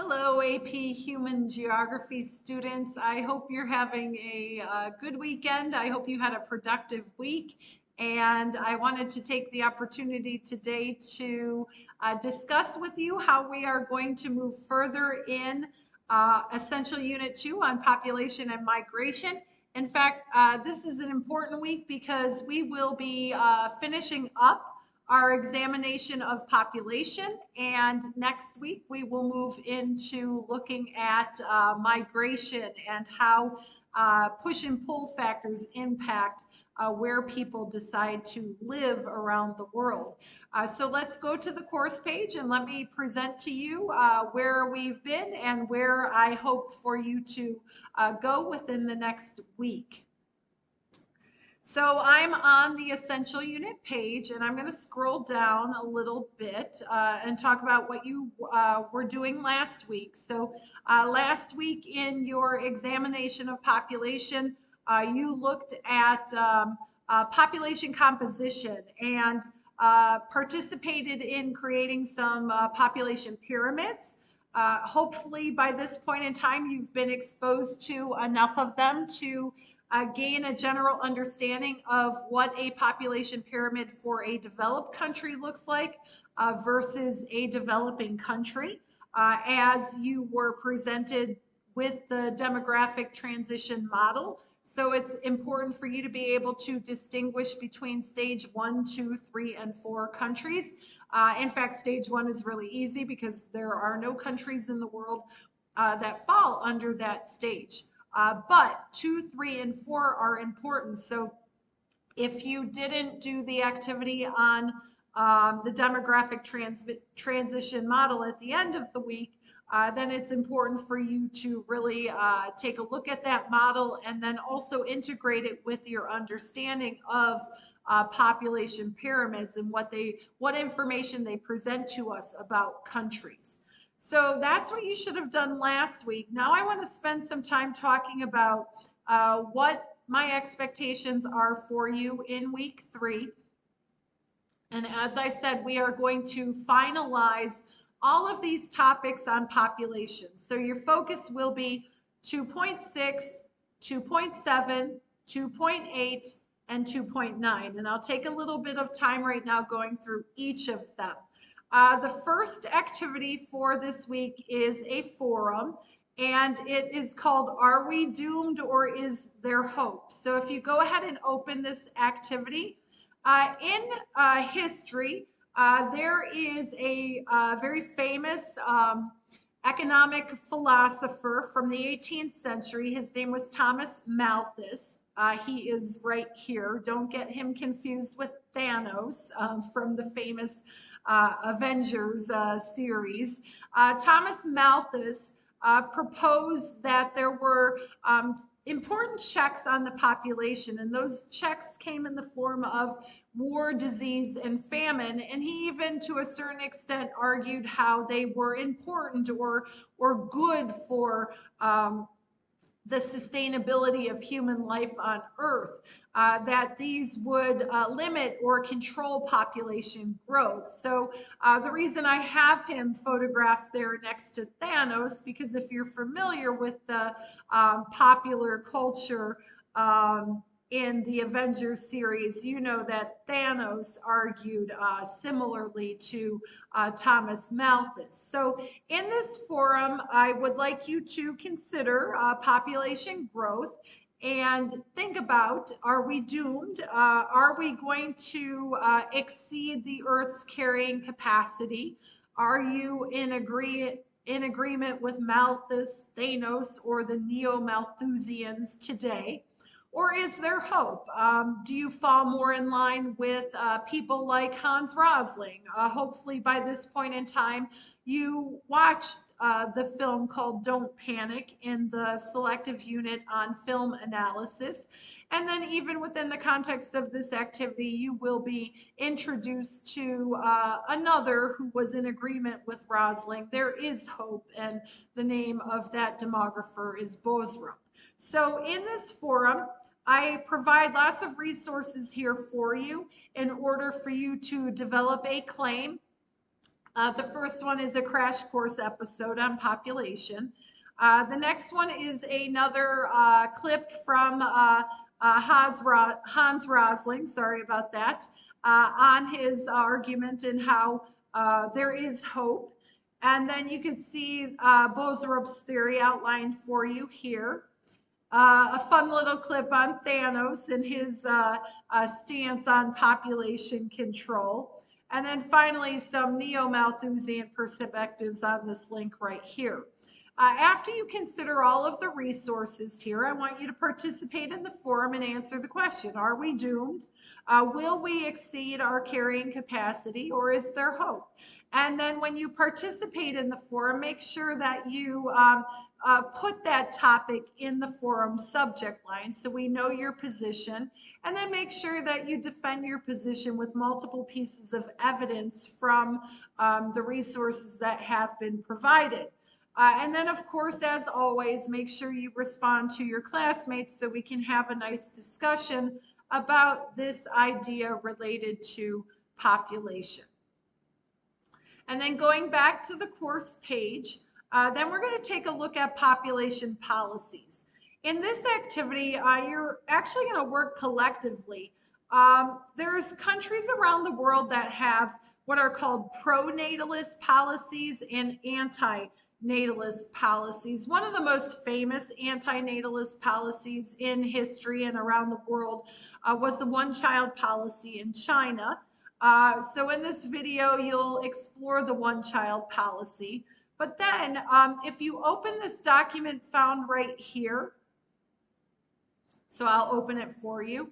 Hello, AP Human Geography students. I hope you're having a good weekend. I hope you had a productive week. And I wanted to take the opportunity today to discuss with you how we are going to move further in Essential Unit 2 on population and migration. In fact, this is an important week because we will be finishing up our examination of population. And next week, we will move into looking at migration and how push and pull factors impact where people decide to live around the world. So let's go to the course page and let me present to you where we've been and where I hope for you to go within the next week. So I'm on the Essential Unit page, and I'm going to scroll down a little bit and talk about what you were doing last week. So last week in your examination of population, you looked at population composition and participated in creating some population pyramids. Hopefully by this point in time, you've been exposed to enough of them to gain a general understanding of what a population pyramid for a developed country looks like versus a developing country as you were presented with the demographic transition model. So it's important for you to be able to distinguish between stage 1, 2, 3, and 4 countries. In fact, stage 1 is really easy because there are no countries in the world that fall under that stage. But 2, 3, and 4 are important. So if you didn't do the activity on the demographic transition model at the end of the week, then it's important for you to really take a look at that model and then also integrate it with your understanding of population pyramids and what information they present to us about countries. So that's what you should have done last week. Now I want to spend some time talking about what my expectations are for you in week 3. And as I said, we are going to finalize all of these topics on population. So your focus will be 2.6, 2.7, 2.8, and 2.9. And I'll take a little bit of time right now going through each of them. The first activity for this week is a forum, and it is called Are We Doomed or Is There Hope? So if you go ahead and open this activity, in history, there is a very famous economic philosopher from the 18th century. His name was Thomas Malthus. He is right here. Don't get him confused with Thanos from the famous Avengers series. Thomas Malthus proposed that there were important checks on the population, and those checks came in the form of war, disease, and famine. And he even, to a certain extent, argued how they were important or good for the sustainability of human life on Earth, that these would limit or control population growth. So the reason I have him photographed there next to Thanos, because if you're familiar with the popular culture in the Avengers series, you know that Thanos argued similarly to Thomas Malthus. So in this forum, I would like you to consider population growth and think about, are we doomed? Are we going to exceed the Earth's carrying capacity? Are you in agreement with Malthus, Thanos, or the Neo-Malthusians today? Or is there hope? Do you fall more in line with people like Hans Rosling? Hopefully by this point in time, you watched the film called Don't Panic in the selective unit on film analysis. And then even within the context of this activity, you will be introduced to another who was in agreement with Rosling. There is hope, and the name of that demographer is Bosrup. So in this forum, I provide lots of resources here for you in order for you to develop a claim The first one is a crash course episode on population. The next one is another clip from Hans Rosling, sorry about that, on his argument and how there is hope. And then you can see Boserup's theory outlined for you here. A fun little clip on Thanos and his stance on population control. And then finally, some neo-Malthusian perspectives on this link right here. After you consider all of the resources here, I want you to participate in the forum and answer the question, are we doomed? Will we exceed our carrying capacity, or is there hope? And then when you participate in the forum, make sure that you put that topic in the forum subject line so we know your position, and then make sure that you defend your position with multiple pieces of evidence from the resources that have been provided. And then, of course, as always, make sure you respond to your classmates so we can have a nice discussion about this idea related to population. And then going back to the course page, then we're going to take a look at population policies. In this activity, you're actually going to work collectively. There's countries around the world that have what are called pro-natalist policies and anti-natalist policies. One of the most famous anti-natalist policies in history and around the world was the one-child policy in China. So in this video, you'll explore the one-child policy. But then if you open this document found right here, so I'll open it for you.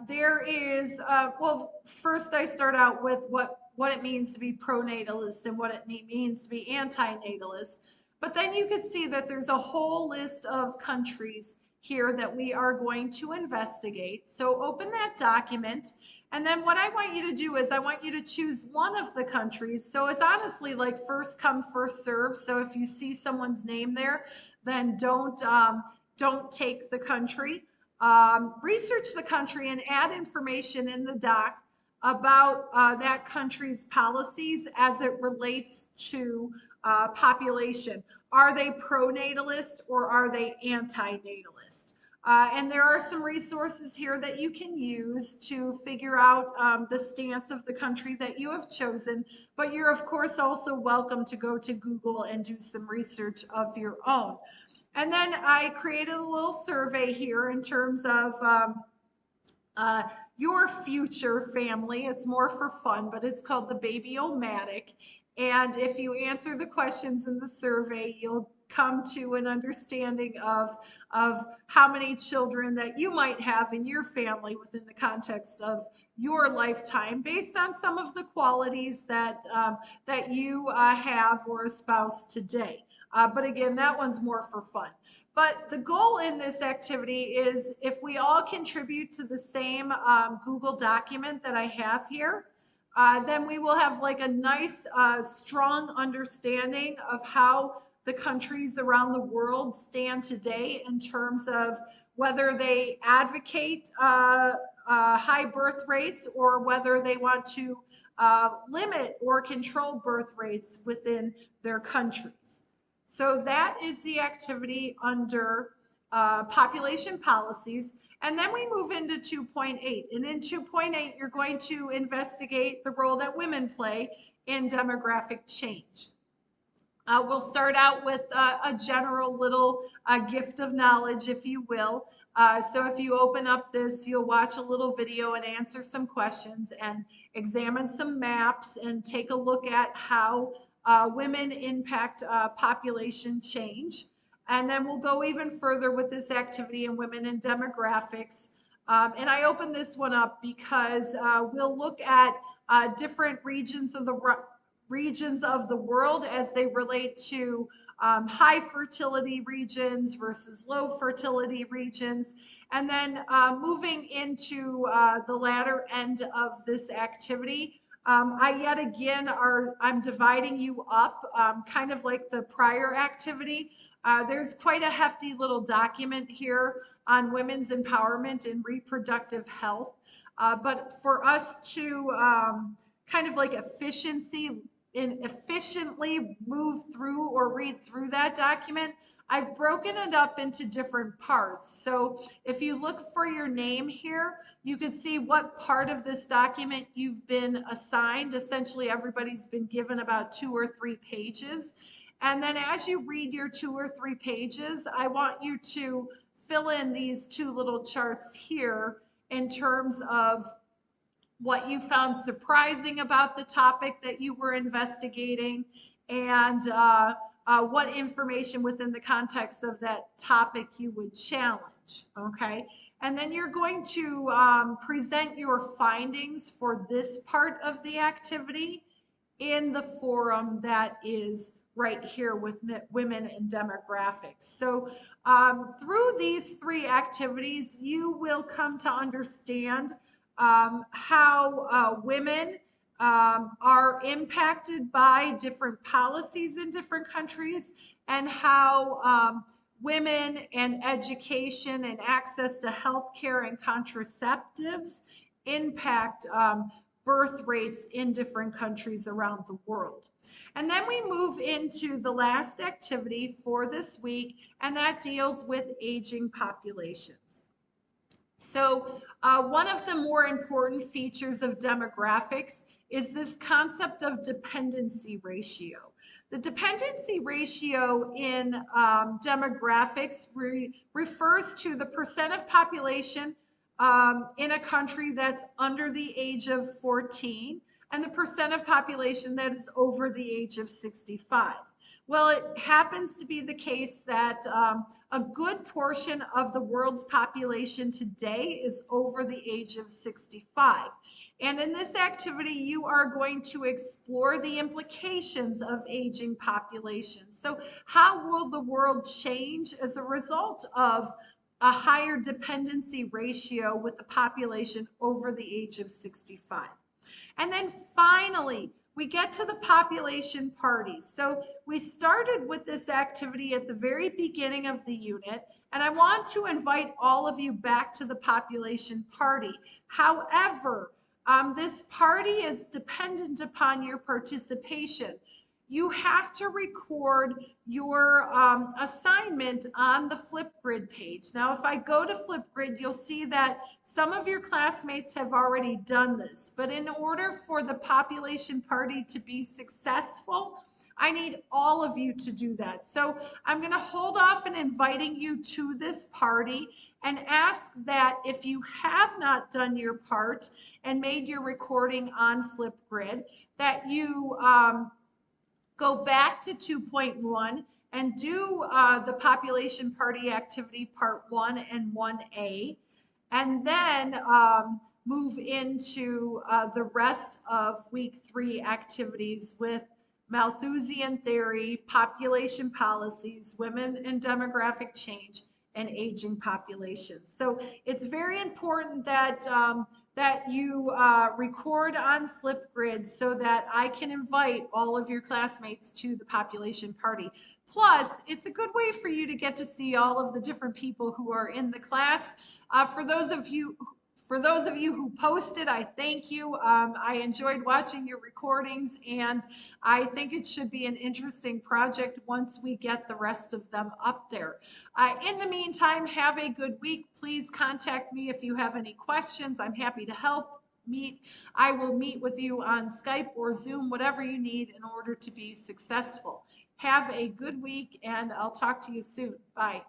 There is, well, first I start out with what it means to be pro-natalist and what it means to be anti-natalist. But then you can see that there's a whole list of countries here that we are going to investigate. So open that document. And then what I want you to do is I want you to choose one of the countries. So it's honestly like first come, first serve. So if you see someone's name there, then don't take the country. Research the country and add information in the doc about that country's policies as it relates to population. Are they pro-natalist or are they anti-natalist? And there are some resources here that you can use to figure out the stance of the country that you have chosen, but you're of course also welcome to go to Google and do some research of your own. And then I created a little survey here in terms of your future family. It's more for fun, but it's called the Baby-O-Matic. And if you answer the questions in the survey, you'll come to an understanding of how many children that you might have in your family within the context of your lifetime, based on some of the qualities that you have or espouse today. But again, that one's more for fun. But the goal in this activity is if we all contribute to the same Google document that I have here, then we will have like a nice, strong understanding of how the countries around the world stand today in terms of whether they advocate high birth rates or whether they want to limit or control birth rates within their countries. So that is the activity under population policies. And then we move into 2.8. And in 2.8, you're going to investigate the role that women play in demographic change. We'll start out with a general little gift of knowledge, if you will. So if you open up this, you'll watch a little video and answer some questions and examine some maps and take a look at how women impact population change. And then we'll go even further with this activity in women and demographics. And I opened this one up because we'll look at different regions of the world as they relate to high fertility regions versus low fertility regions. And then moving into the latter end of this activity, I yet again I'm dividing you up kind of like the prior activity. There's quite a hefty little document here on women's empowerment and reproductive health. But for us to kind of like efficiency efficiently move through or read through that document, I've broken it up into different parts. So if you look for your name here, you can see what part of this document you've been assigned. Essentially, everybody's been given about 2 or 3 pages. And then as you read your 2 or 3 pages, I want you to fill in these 2 little charts here in terms of what you found surprising about the topic that you were investigating, and what information within the context of that topic you would challenge. Okay. And then you're going to present your findings for this part of the activity in the forum that is right here with women and demographics. So through these 3 activities, you will come to understand how women are impacted by different policies in different countries, and how women and education and access to health care and contraceptives impact birth rates in different countries around the world. And then we move into the last activity for this week, and that deals with aging populations. So one of the more important features of demographics is this concept of dependency ratio. The dependency ratio in demographics refers to the percent of population in a country that's under the age of 14 and the percent of population that is over the age of 65. Well, it happens to be the case that a good portion of the world's population today is over the age of 65. And in this activity, you are going to explore the implications of aging populations. So how will the world change as a result of a higher dependency ratio with the population over the age of 65? And then finally, we get to the population parties. So we started with this activity at the very beginning of the unit, and I want to invite all of you back to the population party. However, this party is dependent upon your participation. You have to record your assignment on the Flipgrid page. Now, if I go to Flipgrid, you'll see that some of your classmates have already done this, but in order for the population party to be successful, I need all of you to do that. So I'm going to hold off on inviting you to this party and ask that if you have not done your part and made your recording on Flipgrid, that you go back to 2.1 and do the population party activity part 1 and 1A, and then move into the rest of week 3 activities with Malthusian theory, population policies, women and demographic change, and aging populations. So it's very important that that you record on Flipgrid so that I can invite all of your classmates to the population party. Plus, it's a good way for you to get to see all of the different people who are in the class. For those of you who posted, I thank you. I enjoyed watching your recordings, and I think it should be an interesting project once we get the rest of them up there. In the meantime, have a good week. Please contact me if you have any questions. I'm happy to help. I will meet with you on Skype or Zoom, whatever you need in order to be successful. Have a good week, and I'll talk to you soon. Bye.